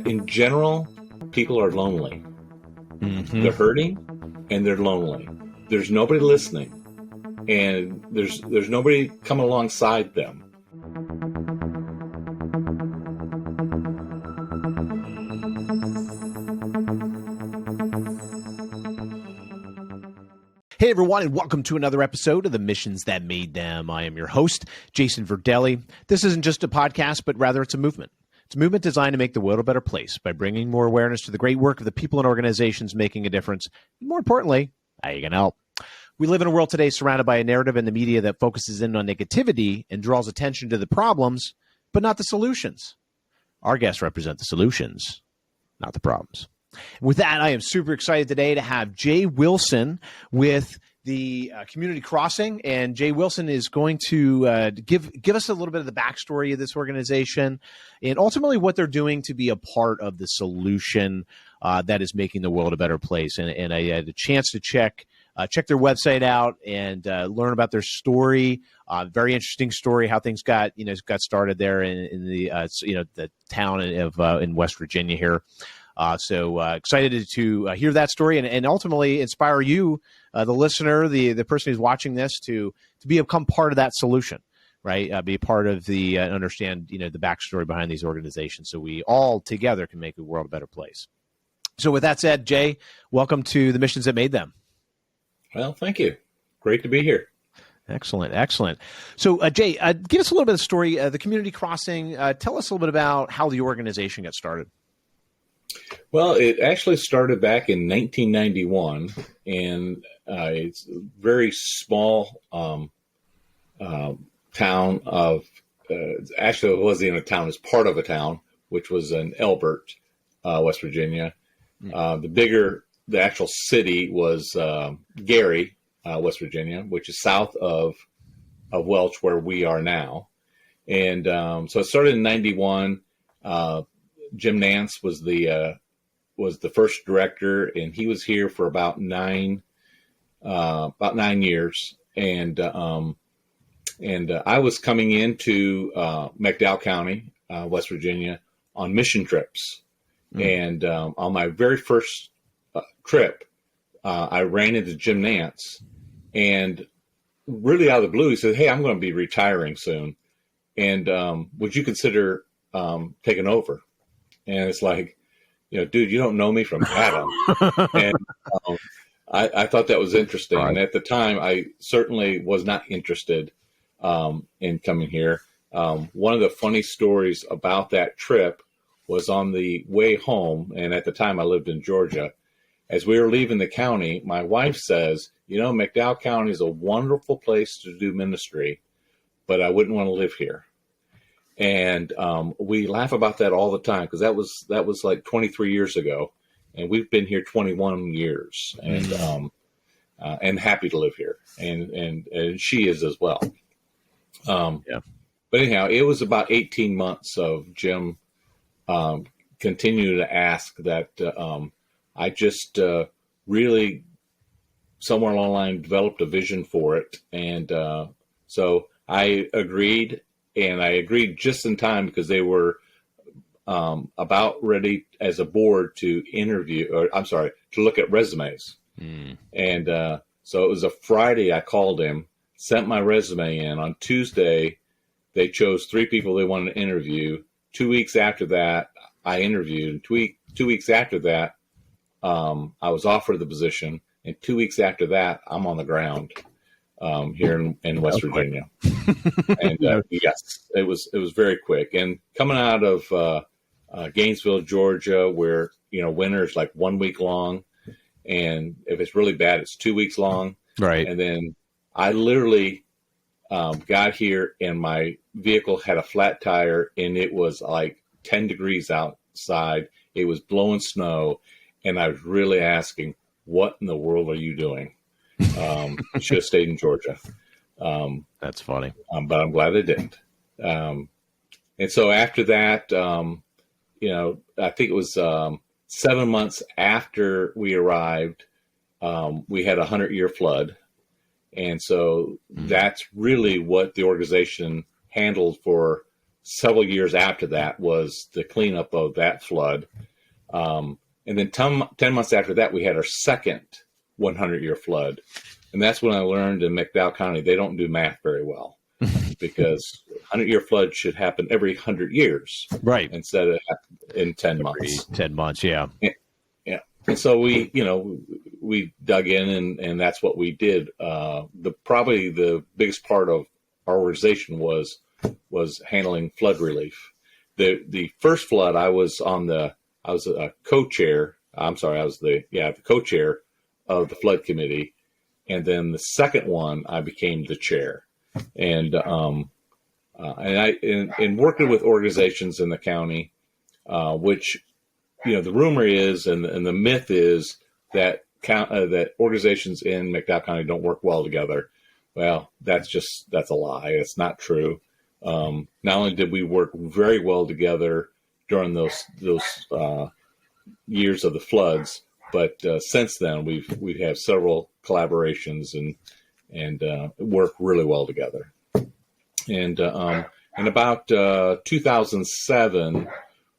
In general, people are lonely. Mm-hmm. They're hurting and they're lonely. There's nobody listening, and there's nobody coming alongside them. Hey, everyone, and welcome to another episode of The Missions That Made Them. I am your host, Jason Verdelli. This isn't just a podcast, but rather it's a movement. It's a movement designed to make the world a better place by bringing more awareness to the great work of the people and organizations making a difference. And more importantly, how you can help. We live in a world today surrounded by a narrative in the media that focuses in on negativity and draws attention to the problems, but not the solutions. Our guests represent the solutions, not the problems. With that, I am super excited today to have Jay Wilson with the Community Crossing, and Jay Wilson is going to give us a little bit of the backstory of this organization and ultimately what they're doing to be a part of the solution that is making the world a better place. And I had a chance to check their website out and learn about their story. Very interesting story how things got started there in the town in West Virginia here. So excited to hear that story and ultimately inspire you, the listener, the person who's watching this, to become part of that solution, right? Be a part of the understand the backstory behind these organizations, so we all together can make the world a better place. So with that said, Jay, welcome to the Missions That Made Them. Well, thank you. Great to be here. Excellent. So Jay, give us a little bit of the story. The Community Crossing. Tell us a little bit about how the organization got started. Well, it actually started back in 1991, and it's a very small town of, actually it wasn't even a town, it's part of a town, which was in Elbert, West Virginia. The actual city was Gary, West Virginia, which is south of Welch, where we are now. And so it started in 91. Jim Nance was the first director, and he was here for about 9 years. And I was coming into McDowell County, West Virginia, on mission trips. And on my very first trip, I ran into Jim Nance, and really out of the blue, he said, "Hey, I'm going to be retiring soon, and would you consider taking over?" And it's like, dude, you don't know me from Adam. And I thought that was interesting. Right. And at the time, I certainly was not interested in coming here. One of the funny stories about that trip was on the way home, and at the time I lived in Georgia. As we were leaving the county, my wife says, McDowell County is a wonderful place to do ministry, but I wouldn't want to live here. And we laugh about that all the time, because that was like 23 years ago, and we've been here 21 years, and happy to live here, and she is as well. But anyhow, it was about 18 months of Jim continuing to ask that I just really somewhere along the line developed a vision for it, and so I agreed. And I agreed just in time, because they were about ready as a board to to look at resumes. And so it was a Friday. I called him, sent my resume in. On Tuesday, they chose 3 people they wanted to interview. 2 weeks after that, I interviewed. 2 weeks after that, I was offered the position. And 2 weeks after that, I'm on the ground. Here in West Virginia. And yes, it was very quick. And coming out of Gainesville, Georgia, where winter is like 1 week long, and if it's really bad, it's 2 weeks long. Right. And then I literally got here, and my vehicle had a flat tire, and it was like 10 degrees outside. It was blowing snow, and I was really asking, "What in the world are you doing?" Should have stayed in Georgia. That's funny. But I'm glad I didn't. And so after that, I think it was 7 months after we arrived, we had a 100-year flood. And so that's really what the organization handled for several years after that was the cleanup of that flood. And then 10 months after that, we had our second 100-year flood. And that's when I learned in McDowell County, they don't do math very well, because 100-year flood should happen every 100 years. Right. Instead of in 10 months. 10 months, yeah. Yeah. And so we dug in, and that's what we did. Probably the biggest part of our organization was handling flood relief. The first flood, I was a co-chair. I'm sorry, I was the co-chair of the flood committee, and then the second one, I became the chair. And in working with organizations in the county, which the rumor is, and the myth is that that organizations in McDowell County don't work well together. Well, that's a lie. It's not true. Not only did we work very well together during those years of the floods, but since then we've had several collaborations and work really well together. And in about 2007,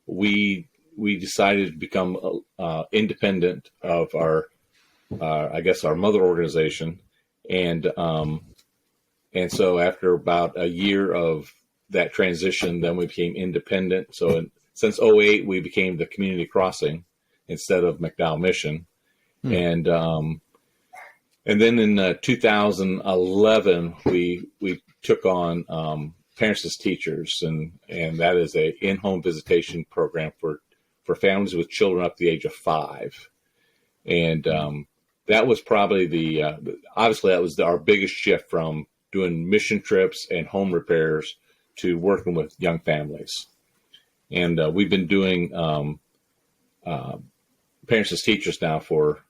we decided to become independent of our mother organization, and so after about a year of that transition, then we became independent. So since 2008, we became the Community Crossing instead of McDowell Mission. And then in 2011, we took on Parents as Teachers, and that is a in-home visitation program for families with children up to the age of 5. And that was probably obviously that was our biggest shift from doing mission trips and home repairs to working with young families. And we've been doing Parents as Teachers now for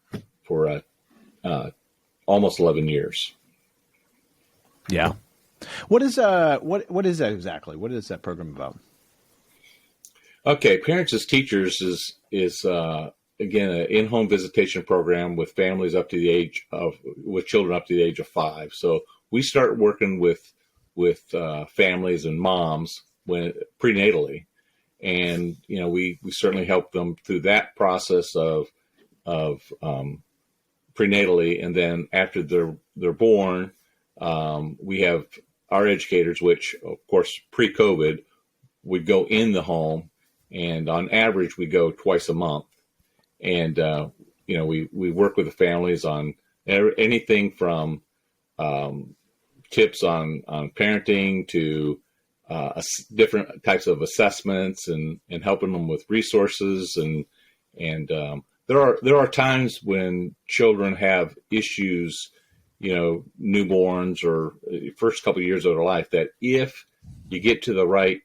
almost 11 years. Yeah. What is that exactly? What is that program about? Okay, Parents as Teachers is again an in-home visitation program with families with children up to the age of 5. So we start working with families and moms prenatally, and we certainly help them through that process of prenatally, and then after they're born, we have our educators, which of course pre-COVID would go in the home, and on average we go twice a month, and we work with the families on anything from tips on parenting to different types of assessments and helping them with resources, and there are times when children have issues, newborns or first couple of years of their life, that if you get to the right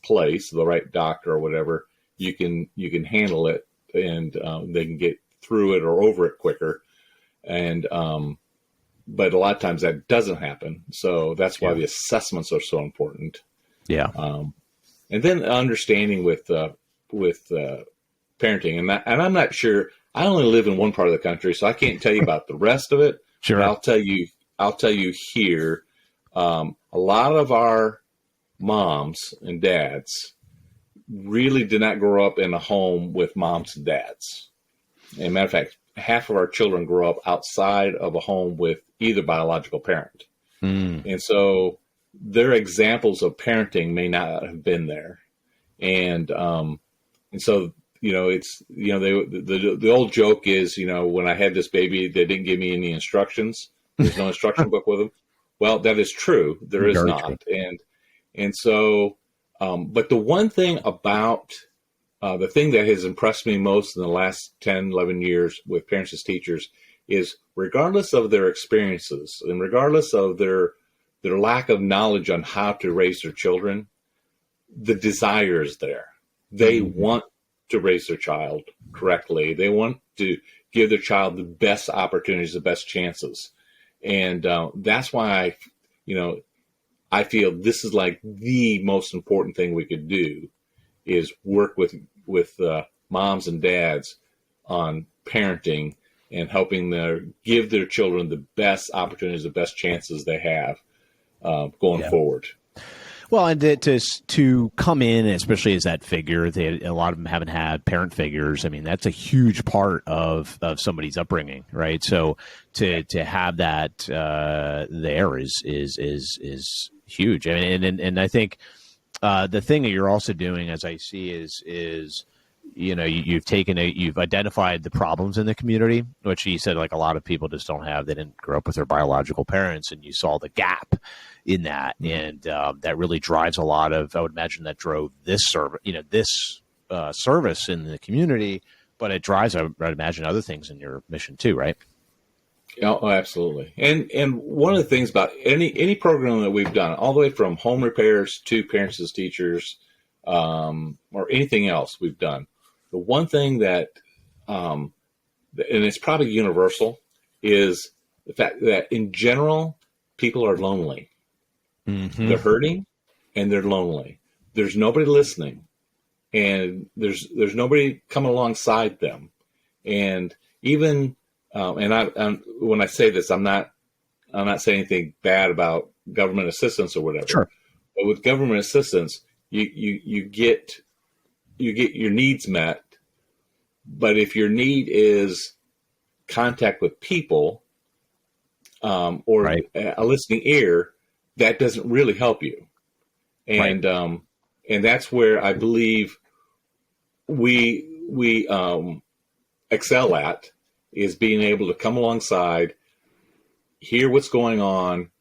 place, the right doctor or whatever, you can handle it, and they can get through it or over it quicker. And but a lot of times that doesn't happen. So that's why the assessments are so important. Yeah. And then understanding with parenting, and I'm not sure. I only live in one part of the country, so I can't tell you about the rest of it. Sure. I'll tell you here. A lot of our moms and dads really did not grow up in a home with moms and dads. As a matter of fact, half of our children grow up outside of a home with either biological parent. And so their examples of parenting may not have been there. And so, it's, the old joke is, when I had this baby, they didn't give me any instructions. There's no instruction book with them. Well, that is true. There is not. And so, but the one thing about the thing that has impressed me most in the last 10, 11 years with Parents as Teachers is, regardless of their experiences and regardless of their lack of knowledge on how to raise their children, the desire is there. They want to raise their child correctly. They want to give their child the best opportunities, the best chances. And that's why I feel this is like the most important thing we could do, is work with moms and dads on parenting and helping give their children the best opportunities, the best chances they have going forward. Well, and to come in, especially as that figure, a lot of them haven't had parent figures. I mean, that's a huge part of somebody's upbringing, right? So to have that there is huge. I mean, and I think the thing that you're also doing, as I see, is you've identified the problems in the community, which you said like a lot of people just don't have. They didn't grow up with their biological parents, and you saw the gap in that, and that really drives a lot of. I would imagine that drove this service, service in the community, but it drives, I would imagine, other things in your mission too, right? Oh, absolutely. And one of the things about any program that we've done, all the way from home repairs to parents as teachers, or anything else we've done, the one thing that, and it's probably universal, is the fact that in general, people are lonely. Mm-hmm. They're hurting and they're lonely. There's nobody listening, and there's nobody coming alongside them. And even, and when I say this, I'm not saying anything bad about government assistance or whatever. Sure. But with government assistance, you get your needs met. But if your need is contact with people, or right. a listening ear, that doesn't really help you. And right. And that's where I believe we excel at, is being able to come alongside, hear what's going on,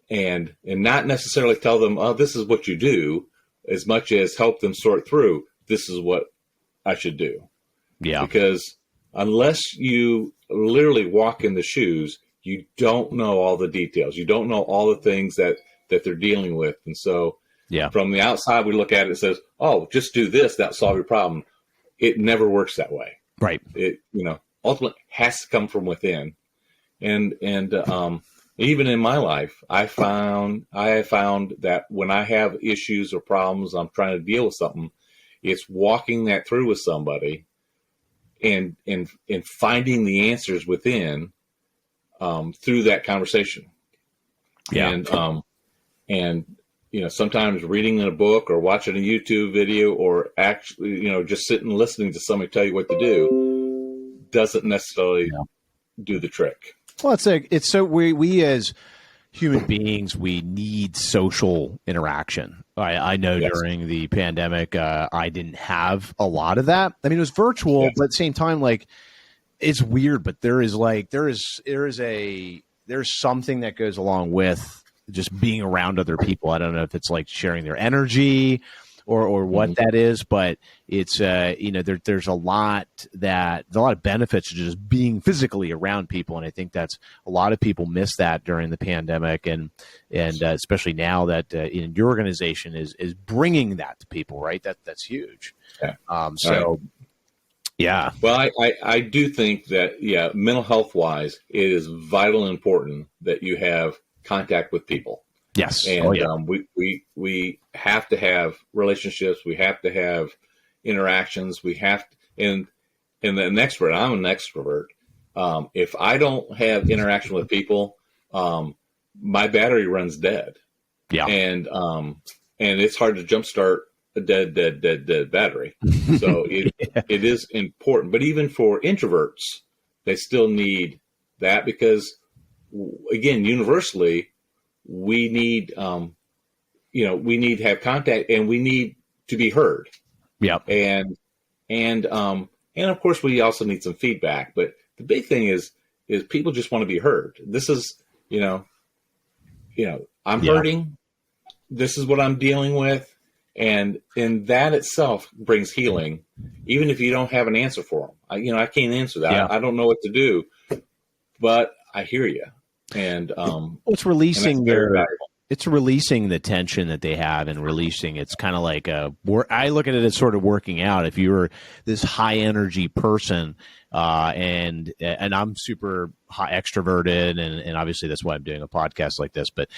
and not necessarily tell them, oh, this is what you do, as much as help them sort through, this is what I should do. Yeah. Because unless you literally walk in the shoes, you don't know all the details. You don't know all the things that they're dealing with. And so from the outside, we look at it and says, oh, just do this, that'll solve your problem. It never works that way. Right. It, ultimately has to come from within. And even in my life, I have found that when I have issues or problems, I'm trying to deal with something, it's walking that through with somebody and finding the answers within, through that conversation. Yeah. And sometimes reading in a book or watching a YouTube video or actually, just sitting and listening to somebody tell you what to do doesn't necessarily do the trick. Well, it's so we as human beings, we need social interaction. I know during the pandemic, I didn't have a lot of that. I mean, it was virtual, but at the same time, like, it's weird, but there's something that goes along with just being around other people. I don't know if it's like sharing their energy or what that is, but it's there's a lot of benefits to just being physically around people, and I think that's a lot of people miss that during the pandemic, and especially now that your organization is bringing that to people, right? That's huge. Yeah. Yeah. Well, I do think that, mental health wise, it is vital and important that you have contact with people. Yes. And we have to have relationships. We have to have interactions. We have to, and an extrovert, I'm an extrovert. If I don't have interaction with people, my battery runs dead. Yeah. And it's hard to jumpstart a dead battery. So it is important. But even for introverts, they still need that because, again, universally, we need, we need to have contact and we need to be heard. Yeah. And of course we also need some feedback, but the big thing is people just want to be heard. This is, I'm hurting. This is what I'm dealing with. And that itself brings healing, even if you don't have an answer for them. I can't answer that. Yeah. I don't know what to do, but I hear you. And it's releasing it's releasing the tension that they have and releasing. It's kind of like I look at it as sort of working out. If you're this high energy person, and I'm super high extroverted, and obviously that's why I'm doing a podcast like this. But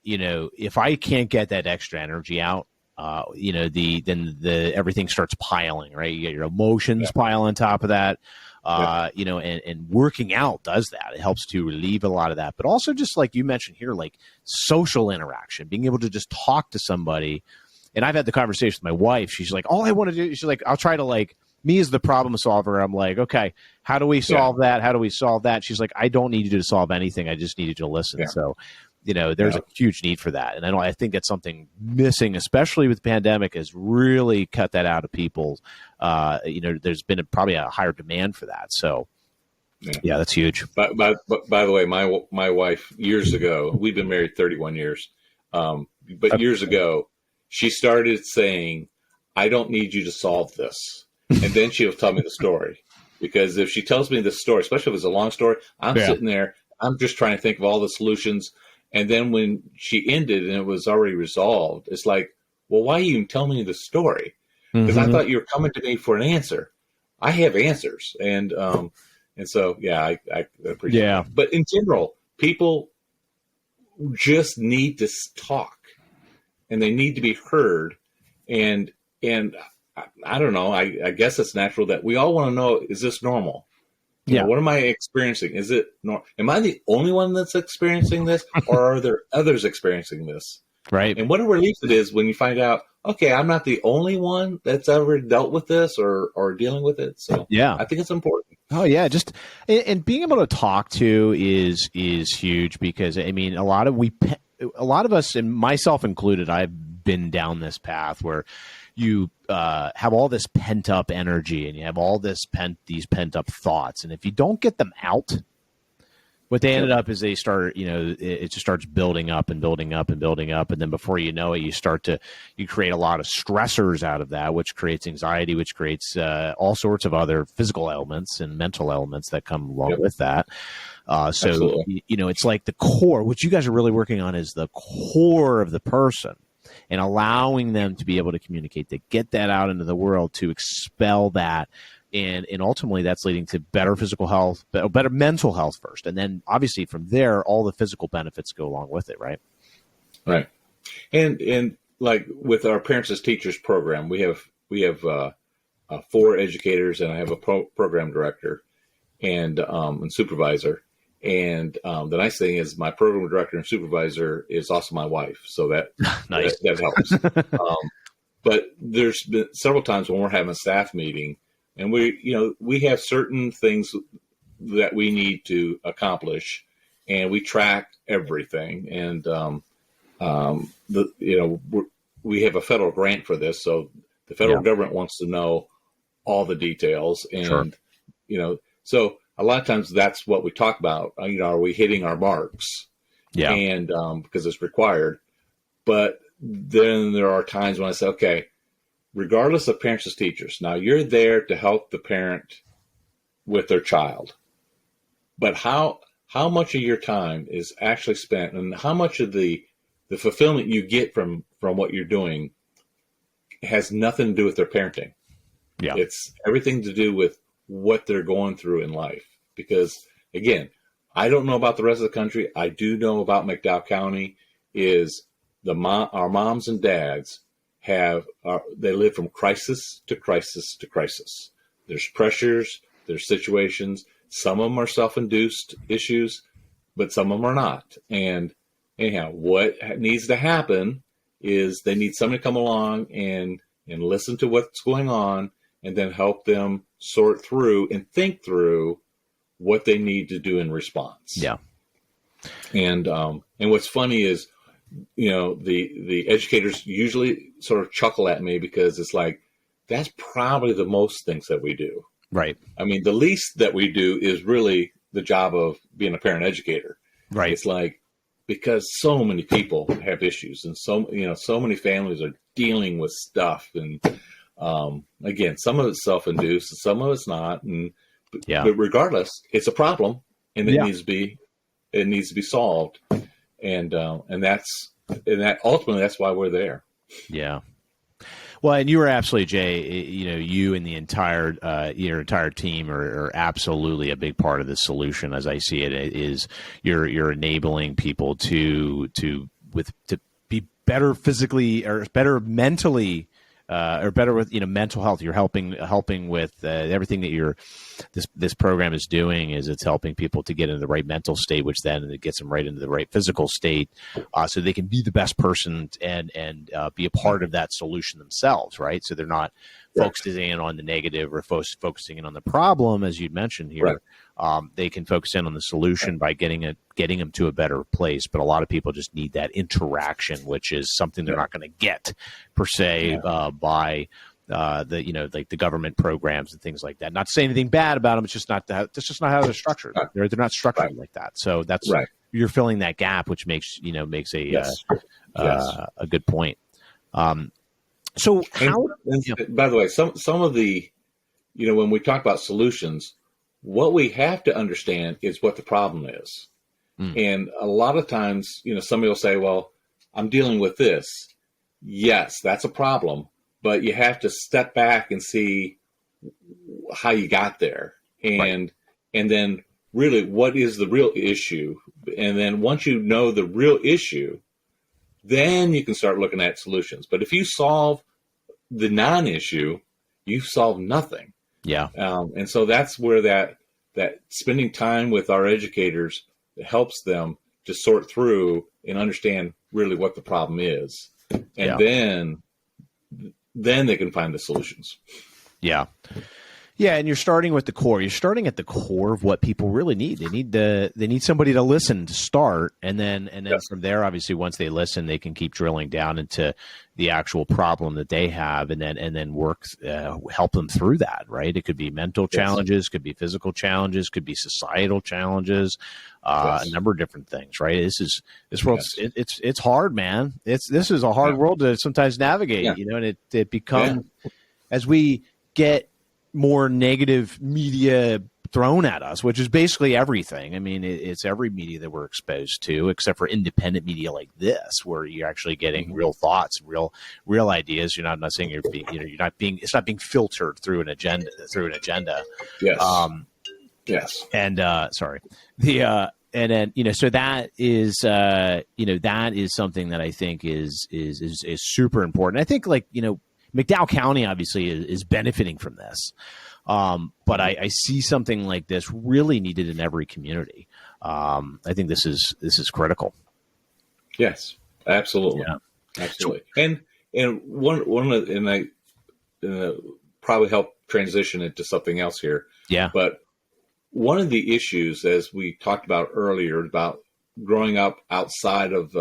if I can't get that extra energy out, then everything starts piling, right? You get your emotions pile on top of that. and working out does that. It helps to relieve a lot of that, but also just like you mentioned here, like social interaction, being able to just talk to somebody. And I've had the conversation with my wife. She's like, all I want to do, she's like, I'll try to like, me as the problem solver, I'm like, okay, how do we solve that? How do we solve that? She's like, I don't need you to solve anything. I just need you to listen. So, there's a huge need for that. And I think that's something missing, especially with the pandemic, has really cut that out of people. There's been probably a higher demand for that. So, yeah, that's huge. By the way, my wife, years ago, we've been married 31 years, but years ago, she started saying, I don't need you to solve this. And then she'll tell me the story. Because if she tells me the story, especially if it's a long story, I'm sitting there, I'm just trying to think of all the solutions. And then when she ended and it was already resolved, it's like, well, why you even tell me the story? Because I thought you were coming to me for an answer. I have answers. And so, I appreciate that. But in general, people just need to talk. And they need to be heard. And I don't know. I guess it's natural that we all want to know, is this normal? What am I experiencing? Is it normal? Am I the only one that's experiencing this, or are there others experiencing this? Right. And what a relief it is when you find out, okay, I'm not the only one that's ever dealt with this or dealing with it. So I think it's important. Oh yeah, just and being able to talk to is huge, because I mean a lot of us, and myself included, I've been down this path where you have all this pent up energy and you have all these pent up thoughts, and if you don't get them out, what they ended up is they start, it just starts building up and building up and building up, and then before you know it, you create a lot of stressors out of that, which creates anxiety, which creates all sorts of other physical elements and mental elements that come along with that. So it's like the core. What you guys are really working on is the core of the person, and allowing them to be able to communicate, to get that out into the world, to expel that. And ultimately that's leading to better physical health, better mental health first. And then obviously from there, all the physical benefits go along with it. Right. Right. And like with our Parents as Teachers program, we have 4 educators, and I have a program director and supervisor. And the nice thing is my program director and supervisor is also my wife. So that, nice. that helps. But there's been several times when we're having a staff meeting, and we have certain things that we need to accomplish, and we track everything. And we have a federal grant for this, so the federal government wants to know all the details. And so a lot of times that's what we talk about. Are we hitting our marks? Yeah. And because it's required. But then there are times when I say, okay, regardless of parents as teachers, now you're there to help the parent with their child. But how much of your time is actually spent, and how much of the fulfillment you get from what you're doing has nothing to do with their parenting. Yeah. It's everything to do with what they're going through in life. Because again, I don't know about the rest of the country. I do know about McDowell County is our moms and dads they live from crisis to crisis to crisis. There's pressures, there's situations. Some of them are self-induced issues, but some of them are not. And anyhow, what needs to happen is they need somebody to come along and listen to what's going on, and then help them sort through and think through what they need to do in response. Yeah. And what's funny is, the educators usually sort of chuckle at me, because it's like, that's probably the most things that we do. Right. I mean, the least that we do is really the job of being a parent educator. Right. It's like, because so many people have issues, and so many families are dealing with stuff. And again, some of it's self-induced, and some of it's not. But regardless, it's a problem, and it needs to be solved. And ultimately that's why we're there. Yeah. Well, and you were absolutely, Jay, you and the your entire team are absolutely a big part of the solution. As I see it, is you're enabling people to be better physically or better mentally or better with, mental health. You're helping with everything that this program is doing is it's helping people to get into the right mental state, which then it gets them right into the right physical state, so they can be the best person and be a part of that solution themselves, right? So they're not focusing in on the negative or focusing in on the problem, as you'd mentioned here. Right. They can focus in on the solution by getting them to a better place. But a lot of people just need that interaction, which is something they're not going to get per se by the government programs and things like that. Not to say anything bad about them. It's just not how they're structured. They're not structured like that. So that's you're filling that gap, which makes a good point. So how? By the way, some of the, when we talk about solutions, what we have to understand is what the problem is. And a lot of times, somebody will say, "Well, I'm dealing with this." Yes, that's a problem, but you have to step back and see how you got there, and then really what is the real issue. And then once you know the real issue, then you can start looking at solutions. But if you solve the non-issue, you've solved nothing. Yeah. And so that's where that spending time with our educators helps them to sort through and understand really what the problem is. And then they can find the solutions. Yeah. Yeah, and you're starting with the core. You're starting at the core of what people really need. They need somebody to listen to start, and then from there, obviously, once they listen, they can keep drilling down into the actual problem that they have, and then work help them through that. Right? It could be mental challenges, could be physical challenges, could be societal challenges, a number of different things. Right? This world. It's hard, man. This is a hard world to sometimes navigate. And it becomes as we get more negative media thrown at us, which is basically everything. I mean, it's every media that we're exposed to, except for independent media like this, where you're actually getting real thoughts, real ideas. I'm not saying it's not being filtered through an agenda. Yes. And sorry. And then, so that is, that is something that I think is super important. I think McDowell County obviously is benefiting from this. But I see something like this really needed in every community. I think this is critical. Yes, absolutely. Yeah. Absolutely. And one of I probably help transition into something else here. Yeah. But one of the issues, as we talked about earlier, about growing up outside of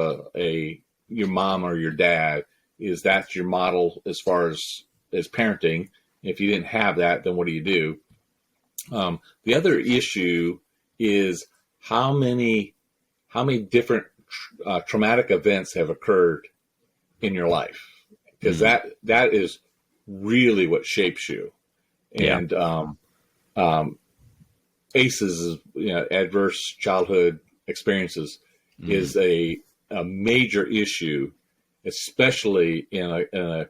your mom or your dad, is that's your model as far as parenting. If you didn't have that, then what do you do? The other issue is how many different traumatic events have occurred in your life, because that is really what shapes you. And ACEs, adverse childhood experiences, is a major issue, especially in a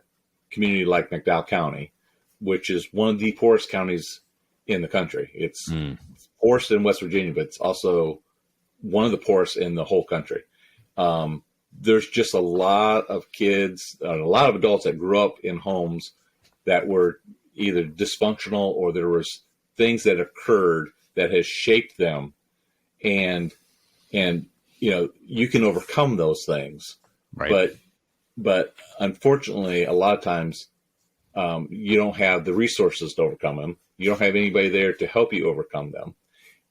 community like McDowell County, which is one of the poorest counties in the country. It's poorest in West Virginia, but it's also one of the poorest in the whole country. There's just a lot of kids, a lot of adults that grew up in homes that were either dysfunctional, or there was things that occurred that has shaped them. And you can overcome those things. Right. But unfortunately, a lot of times you don't have the resources to overcome them. You don't have anybody there to help you overcome them.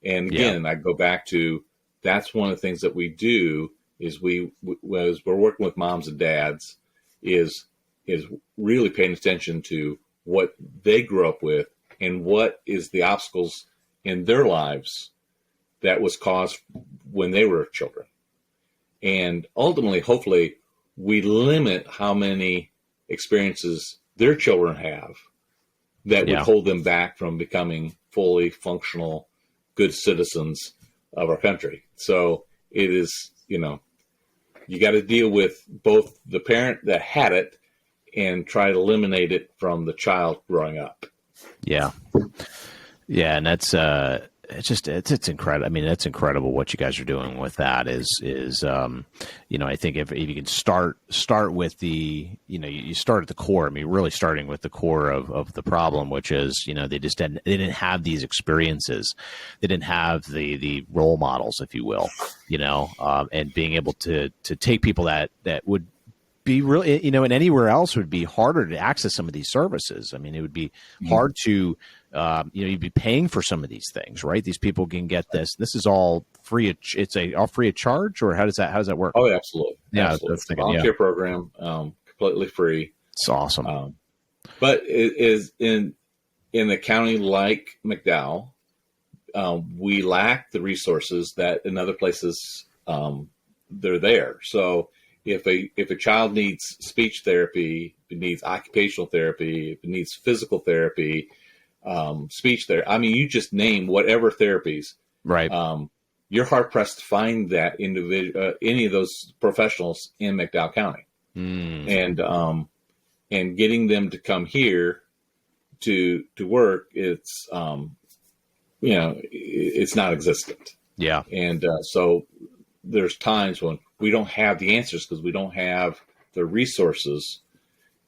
And again, I go back to, that's one of the things that we do is as we're working with moms and dads, is really paying attention to what they grew up with and what is the obstacles in their lives that was caused when they were children. And ultimately, hopefully, we limit how many experiences their children have that would hold them back from becoming fully functional, good citizens of our country. So it is, you got to deal with both the parent that had it and try to eliminate it from the child growing up. Yeah. Yeah. And that's, it's incredible. I mean, that's incredible what you guys are doing with that I think if you can start with you start at the core. I mean, really starting with the core of the problem, which is, they didn't have these experiences. They didn't have the role models, if you will, and being able to take people that would be really, and anywhere else would be harder to access some of these services. I mean, it would be hard to, you'd be paying for some of these things, right? These people can get this. This is all free. It's all free of charge, or how does that work? Oh, absolutely. Yeah, absolutely. that's thinking, volunteer program, completely free. It's awesome. But it is in a county like McDowell, we lack the resources that in other places they're there. So if a child needs speech therapy, if it needs occupational therapy, if it needs physical therapy, speech therapy, I mean, you just name whatever therapies, right? You're hard pressed to find that individual, any of those professionals in McDowell County, and getting them to come here to work, it's it's not existent. Yeah, and so there's times when we don't have the answers because we don't have the resources,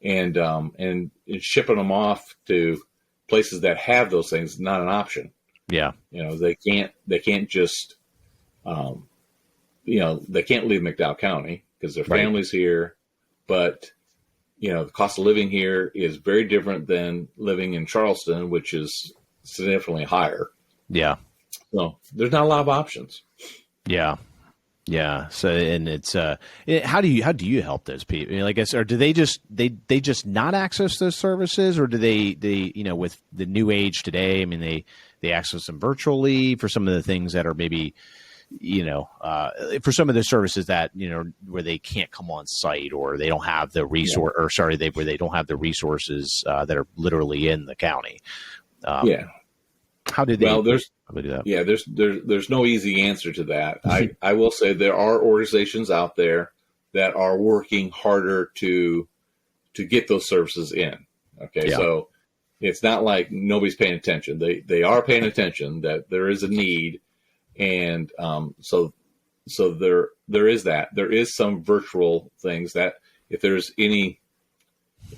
and shipping them off to places that have those things is not an option. Yeah, they can't just they can't leave McDowell County because their family's here, but the cost of living here is very different than living in Charleston, which is significantly higher. Yeah. So there's not a lot of options. Yeah. Yeah. So, and it's, how do you help those people? I guess, or do they just not access those services, or do they, with the new age today, I mean, they access them virtually for some of the things that are maybe, for some of the services that, where they can't come on site, or they don't have the resource, where they don't have the resources that are literally in the county. How do they? Well, do that? Yeah, there's no easy answer to that. I will say there are organizations out there that are working harder to get those services in. Okay, so it's not like nobody's paying attention. They are paying attention that there is a need, and so there is that. There is some virtual things that if there's anything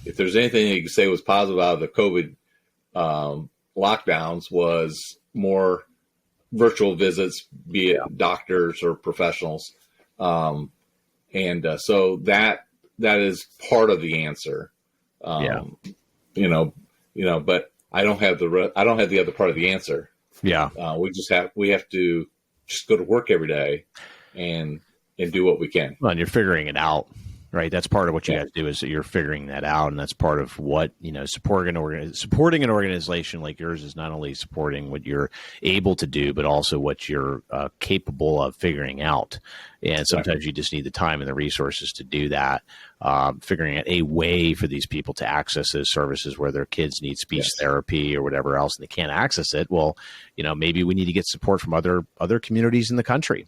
that you can say was positive out of the COVID lockdowns was more virtual visits, be it doctors or professionals. So that is part of the answer. But I don't have the other part of the answer. Yeah. We have to just go to work every day and do what we can. Well, and you're figuring it out. Right. That's part of what you guys do, is that you're figuring that out. And that's part of what, supporting an organization like yours is not only supporting what you're able to do, but also what you're capable of figuring out. And sometimes you just need the time and the resources to do that. Figuring out a way for these people to access those services where their kids need speech therapy or whatever else, and they can't access it. Well, maybe we need to get support from other communities in the country.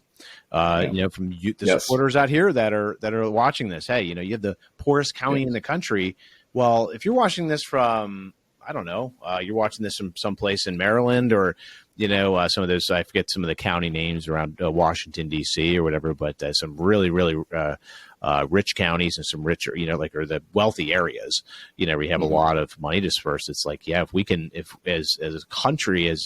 From the supporters out here that are watching this. Hey, you have the poorest county in the country. Well, if you're watching this from, I don't know, you're watching this from someplace in Maryland, or some of those, I forget some of the county names around Washington D.C. or whatever, but some really really rich counties and some richer, or the wealthy areas, we have a lot of money dispersed. It's like, if we can, if as a country, as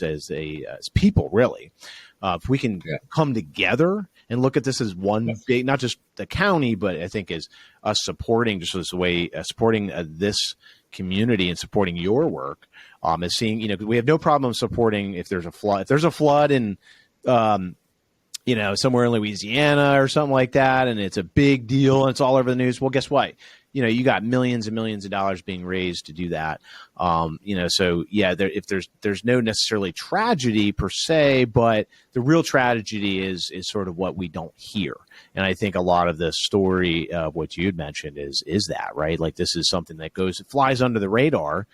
people, really. If we can come together and look at this as one big, not just the county, but I think as us supporting, just this way, supporting this community and supporting your work, as seeing, we have no problem supporting if there's a flood in, somewhere in Louisiana or something like that, and it's a big deal and it's all over the news. Well, guess what? You got millions and millions of dollars being raised to do that. If there's no necessarily tragedy per se, but the real tragedy is sort of what we don't hear. And I think a lot of the story of what you'd mentioned is that, right? Like, this is something that flies under the radar.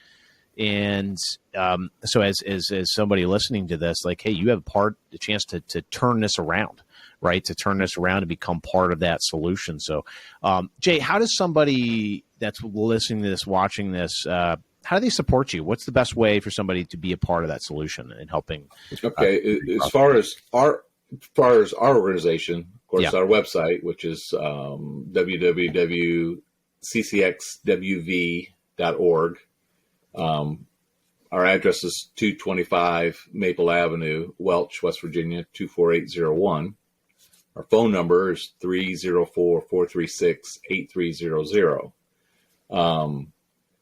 And so as somebody listening to this, like, hey, you have the chance to turn this around, right? To turn this around and become part of that solution. So, Jay, how does somebody that's listening to this, watching this, how do they support you? What's the best way for somebody to be a part of that solution and helping? Okay, as far as our organization, of course, our website, which is www.ccxwv.org. Our address is 225 Maple Avenue, Welch, West Virginia, 24801. Our phone number is 304-436-8300.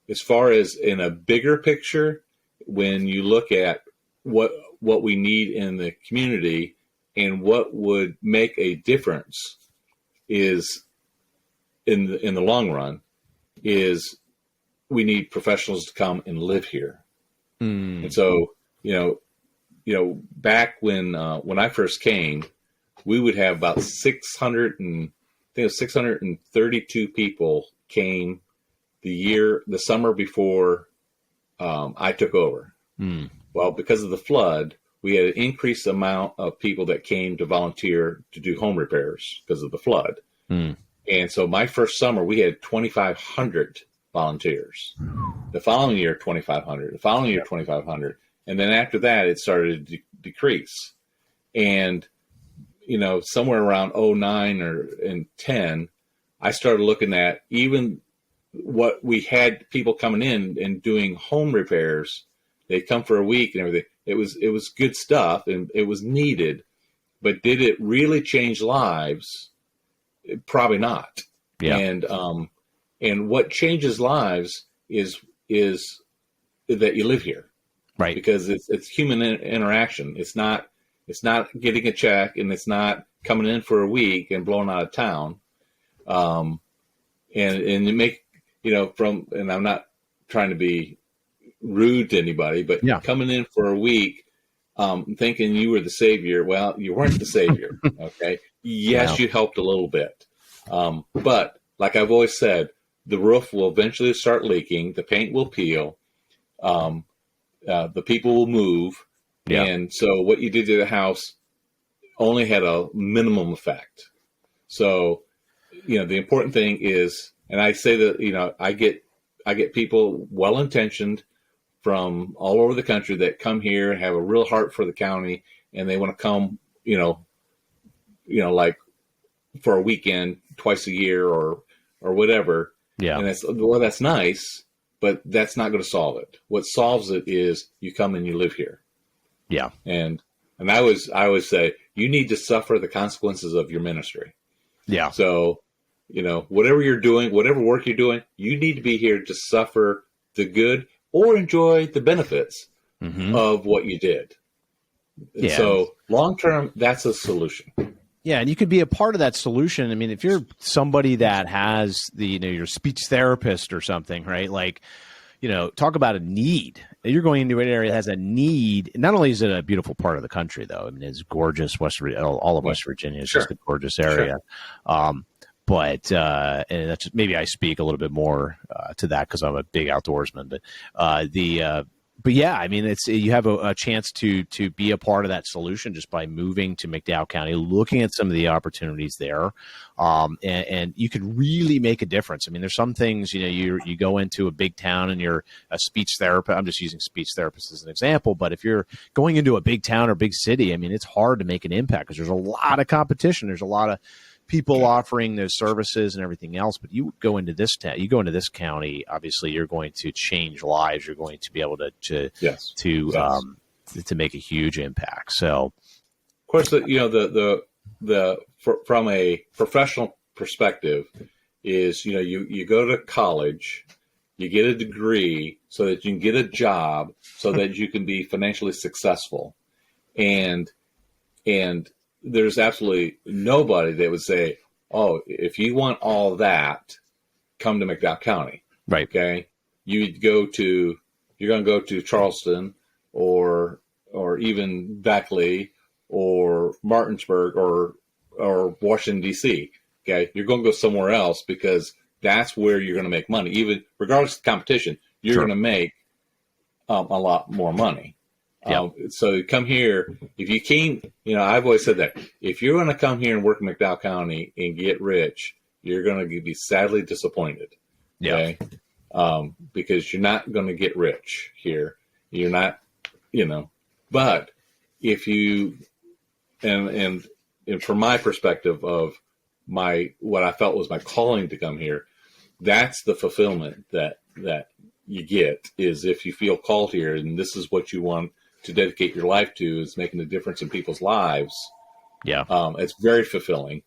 As far as in a bigger picture, when you look at what we need in the community and what would make a difference is in the long run is we need professionals to come and live here. And so, back when I first came, we would have about 632 people came the summer before I took over. Well, because of the flood, we had an increased amount of people that came to volunteer to do home repairs because of the flood. And so my first summer, we had 2,500 volunteers. The following year, 2,500. The following year, 2,500. And then after that, it started to decrease. And, somewhere around 09 and 10, I started looking at even what we had people coming in and doing home repairs. They'd come for a week and everything. It was good stuff and it was needed, but did it really change lives? Probably not. Yeah. And what changes lives is that you live here, right? Because it's human interaction. It's not getting a check, and it's not coming in for a week and blowing out of town. And you make and I'm not trying to be rude to anybody, but coming in for a week, thinking you were the savior. Well, you weren't the savior. Okay. Yes, you helped a little bit. But like I've always said, the roof will eventually start leaking. The paint will peel. The people will move. Yeah. And so what you did to the house only had a minimum effect. So, the important thing is, and I say that, I get people well-intentioned from all over the country that come here, have a real heart for the county, and they want to come, like for a weekend, twice a year or whatever. Yeah. And that's nice, but that's not going to solve it. What solves it is you come and you live here. Yeah. And I always say you need to suffer the consequences of your ministry. Yeah. So, whatever you're doing, whatever work you're doing, you need to be here to suffer the good or enjoy the benefits of what you did. Yeah. So long term, that's a solution. Yeah, and you could be a part of that solution. I mean, if you're somebody that has your speech therapist or something, right? Like, talk about a need. You're going into an area that has a need. Not only is it a beautiful part of the country, though. I mean, it's gorgeous. All of West Virginia is just a gorgeous area. Sure. But and that's just, maybe I speak a little bit more to that because I'm a big outdoorsman. But yeah, I mean, you have a chance to be a part of that solution just by moving to McDowell County, looking at some of the opportunities there, and you could really make a difference. I mean, there's some things, you go into a big town and you're a speech therapist. I'm just using speech therapist as an example, but if you're going into a big town or big city, I mean, it's hard to make an impact because there's a lot of competition. There's a lot of people offering those services and everything else, but you go into this town, you go into this county, obviously you're going to change lives. You're going to be able to make a huge impact. So, of course, from a professional perspective is, you go to college, you get a degree so that you can get a job so that you can be financially successful. And there's absolutely nobody that would say, oh, if you want all that, come to McDowell County. Right. Okay. You're going to go to Charleston or even Beckley or Martinsburg or Washington, D.C. Okay. You're going to go somewhere else because that's where you're going to make money. Even regardless of competition, you're going to make a lot more money. So come here. If you came, I've always said that if you're going to come here and work in McDowell County and get rich, you're going to be sadly disappointed. Okay? because you're not going to get rich here. You're not, but if you, and from my perspective of what I felt was my calling to come here, that's the fulfillment that you get, is if you feel called here and this is what you want to dedicate your life to, is making a difference in people's lives. Yeah. It's very fulfilling.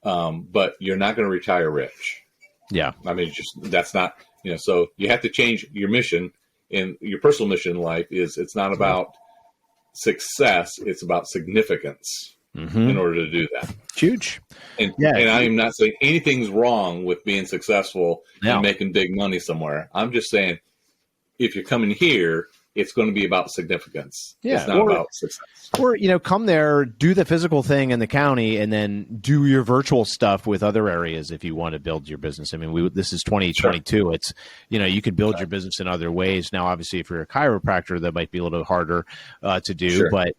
But you're not going to retire rich. Yeah. I mean, that's not, so you have to change your mission, and your personal mission in life it's not about success. It's about significance in order to do that. It's huge. And I am not saying anything's wrong with being successful and making big money somewhere. I'm just saying, if you're coming here, it's going to be about significance. Yeah. It's not about success. Or, come there, do the physical thing in the county, and then do your virtual stuff with other areas if you want to build your business. I mean, this is 2022. Sure. It's, you could build your business in other ways. Now, obviously, if you're a chiropractor, that might be a little harder to do. Sure. But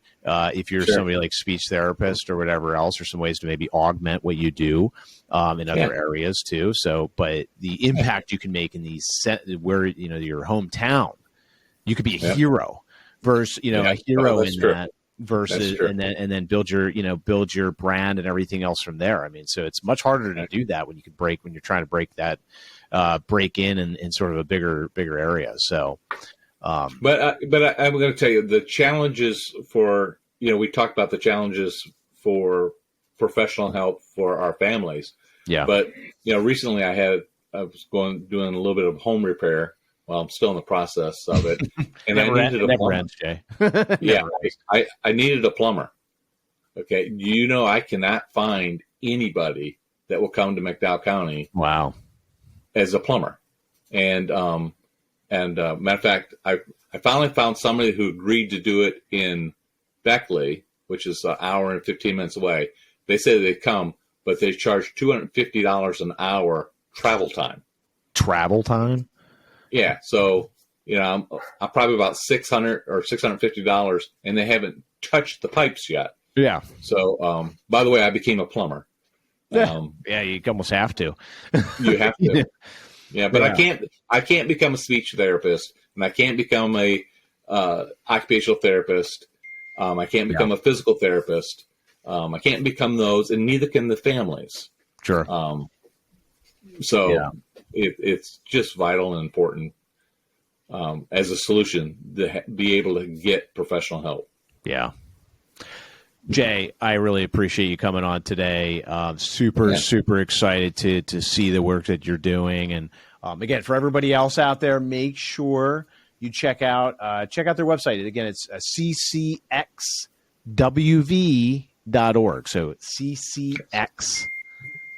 if you're somebody like speech therapist or whatever else, or some ways to maybe augment what you do in other areas too. So, but the impact you can make in these where, your hometown, you could be a hero versus, a hero in that versus, and then build your brand and everything else from there. I mean, so it's much harder to do that when you're trying to break in sort of a bigger area. So, but I'm going to tell you the challenges for, we talked about the challenges for professional help for our families. Yeah. But, recently I was doing a little bit of home repair. Well, I'm still in the process of it, and I needed a plumber. Ends, Jay. Yeah, I needed a plumber. Okay, I cannot find anybody that will come to McDowell County. Wow, as a plumber, and matter of fact, I finally found somebody who agreed to do it in Beckley, which is an hour and 15 minutes away. They said they'd come, but they charge $250 an hour travel time. Travel time. Yeah, so I'm probably about $600 or $650, and they haven't touched the pipes yet. Yeah. So, by the way, I became a plumber. Yeah, you almost have to. You have to. Yeah, but I can't become a speech therapist, and I can't become a occupational therapist. I can't become a physical therapist. I can't become those, and neither can the families. Sure. It's just vital and important as a solution to be able to get professional help. Yeah. Jay, I really appreciate you coming on today. Super excited to see the work that you're doing. And again, for everybody else out there, make sure you check out their website. Again, it's ccxwv.org. So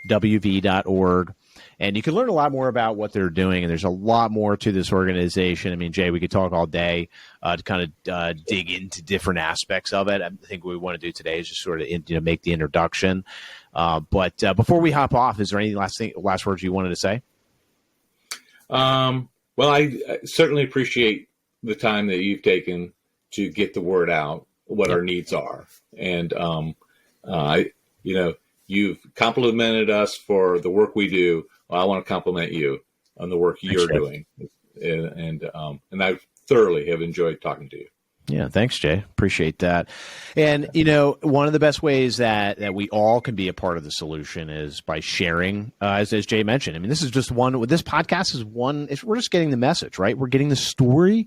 ccxwv.org. And you can learn a lot more about what they're doing, and there's a lot more to this organization. I mean, Jay, we could talk all day to kind of dig into different aspects of it. I think what we want to do today is just sort of make the introduction. But before we hop off, is there any last words you wanted to say? Well, I certainly appreciate the time that you've taken to get the word out, what our needs are, and you've complimented us for the work we do. Well, I want to compliment you on the work you're doing, and I thoroughly have enjoyed talking to you. Yeah, thanks, Jay. Appreciate that. And one of the best ways that we all can be a part of the solution is by sharing, as Jay mentioned. I mean, this is just one. This podcast is one. We're just getting the message, right? We're getting the story.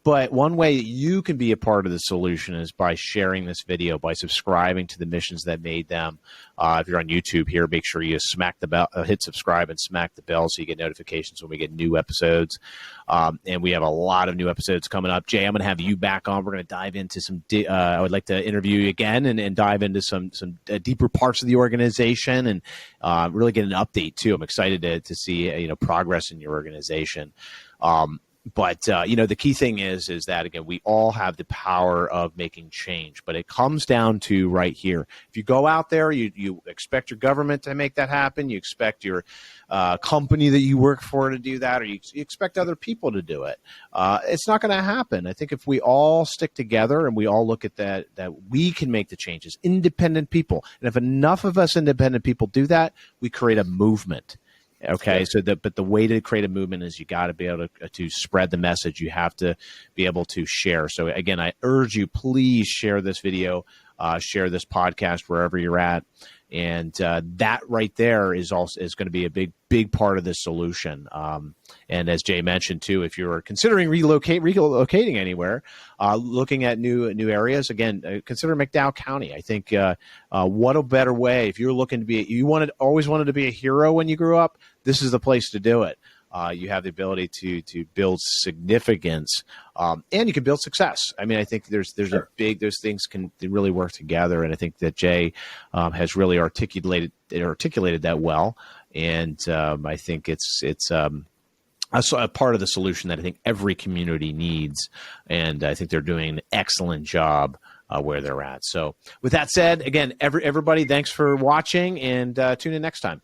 But one way you can be a part of the solution is by sharing this video, by subscribing to the Missions That Made Them. If you're on YouTube here, make sure you smack the bell, hit subscribe and smack the bell so you get notifications when we get new episodes. And we have a lot of new episodes coming up. Jay, I'm going to have you back on. We're going to dive into some I would like to interview you again and dive into some deeper parts of the organization and really get an update, too. I'm excited to see progress in your organization. But the key thing is that, again, we all have the power of making change, but it comes down to right here. If you go out there, you expect your government to make that happen. You expect your company that you work for to do that, or you expect other people to do it. It's not going to happen. I think if we all stick together and we all look at that we can make the changes, independent people. And if enough of us independent people do that, we create a movement. Okay, so but the way to create a movement is you got to be able to spread the message. You have to be able to share. So again, I urge you, please share this video, share this podcast wherever you're at, and that right there is going to be a big part of this solution. And as Jay mentioned too, if you're considering relocating anywhere, looking at new areas, again, consider McDowell County. I think what a better way if you're looking to always wanted to be a hero when you grew up. This is the place to do it. You have the ability to build significance, and you can build success. I mean, I think there's those things can really work together, and I think that Jay has really articulated that well, and I think it's a part of the solution that I think every community needs, and I think they're doing an excellent job where they're at. So, with that said, again, everybody, thanks for watching, and tune in next time.